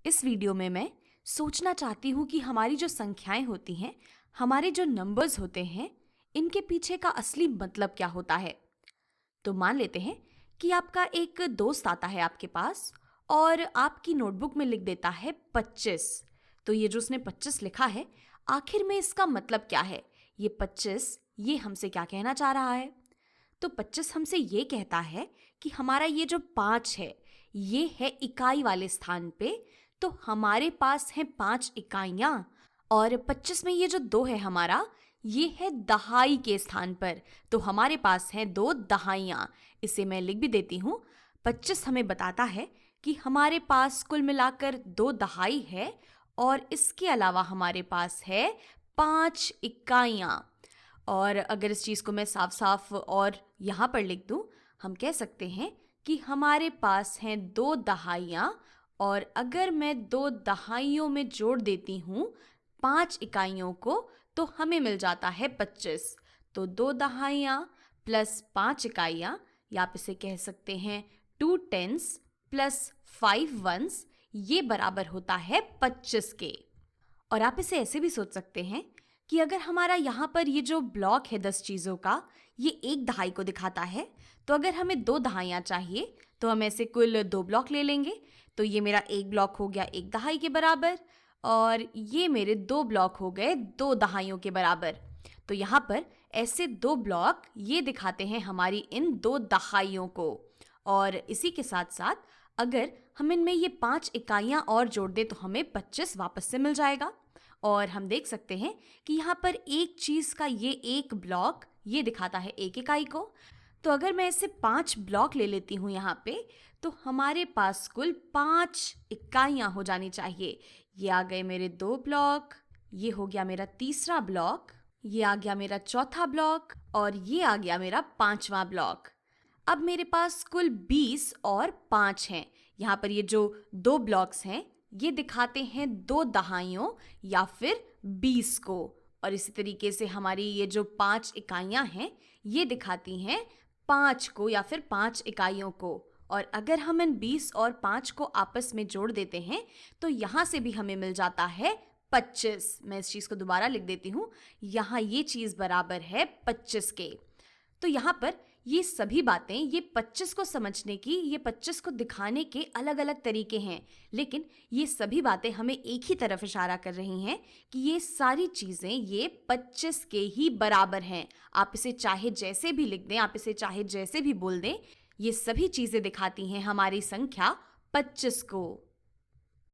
इस वीडियो में मैं सोचना चाहती हूँ कि हमारी जो संख्याएं होती हैं, हमारे जो नंबर्स होते हैं, इनके पीछे का असली मतलब क्या होता है। तो मान लेते हैं कि आपका एक दोस्त आता है आपके पास और आपकी नोटबुक में लिख देता है 25। तो ये जो उसने 25 लिखा है, आखिर में इसका मतलब क्या है? ये 25 ये हमसे क्या कहना चाह रहा है? तो 25 हमसे ये कहता है कि हमारा ये जो 5 है, ये है इकाई वाले स्थान पे। तो हमारे पास है 5 इकाइयां, और 25 में ये जो 2 है हमारा, ये है दहाई के स्थान पर। तो हमारे पास है 2 दहाइयां। इसे मैं लिख भी देती हूँ। 25 हमें बताता है कि हमारे पास कुल मिलाकर 2 दहाई है, और इसके अलावा हमारे पास है 5 इकाइयां। और अगर इस चीज़ को मैं साफ साफ और यहाँ पर लिख दूँ, हम कह सकते हैं कि हमारे पास हैं 2 दहाइयाँ, और अगर मैं 2 दहाइयों में जोड़ देती हूँ 5 इकाइयों को, तो हमें मिल जाता है 25। तो 2 दहाइयाँ प्लस 5 इकाइयाँ, या आप इसे कह सकते हैं 2 टेंस प्लस 5 वंस, ये बराबर होता है 25 के। और आप इसे ऐसे भी सोच सकते हैं कि अगर हमारा यहाँ पर ये जो ब्लॉक है 10 चीज़ों का, ये एक दहाई को दिखाता है, तो अगर हमें 2 दहाइयाँ चाहिए तो हम ऐसे कुल 2 ब्लॉक ले लेंगे। तो ये मेरा एक ब्लॉक हो गया 1 दहाई के बराबर, और ये मेरे 2 ब्लॉक हो गए 2 दहाइयों के बराबर। तो यहाँ पर ऐसे 2 ब्लॉक ये दिखाते हैं हमारी इन 2 दहाइयों को। और इसी के साथ साथ अगर हम इनमें ये 5 इकाइयाँ और जोड़ दें तो हमें 25 वापस से मिल जाएगा। और हम देख सकते हैं कि यहाँ पर एक चीज़ का ये एक ब्लॉक ये दिखाता है 1 इकाई को। तो अगर मैं इसे 5 ब्लॉक ले लेती हूँ यहाँ पे, तो हमारे पास कुल 5 इकाइयाँ हो जानी चाहिए। ये आ गए मेरे 2 ब्लॉक, ये हो गया मेरा तीसरा ब्लॉक, ये आ गया मेरा चौथा ब्लॉक, और ये आ गया मेरा 5वां ब्लॉक। अब मेरे पास कुल 20 और 5 हैं। यहाँ पर ये जो 2 ब्लॉक्स हैं ये दिखाते हैं 2 दहाइयों या फिर 20 को। और इसी तरीके से हमारी ये जो 5 इकाइयाँ हैं ये दिखाती हैं 5 को या फिर 5 इकाइयों को। और अगर हम इन 20 और 5 को आपस में जोड़ देते हैं तो यहाँ से भी हमें मिल जाता है 25। मैं इस चीज़ को दोबारा लिख देती हूँ। यहाँ ये चीज़ बराबर है 25 के। तो यहाँ पर ये सभी बातें, ये 25 को समझने की, ये 25 को दिखाने के अलग अलग तरीके हैं, लेकिन ये सभी बातें हमें एक ही तरफ इशारा कर रही हैं कि ये सारी चीज़ें ये 25 के ही बराबर हैं। आप इसे चाहे जैसे भी लिख दें, आप इसे चाहे जैसे भी बोल दें, ये सभी चीज़ें दिखाती हैं हमारी संख्या 25 को।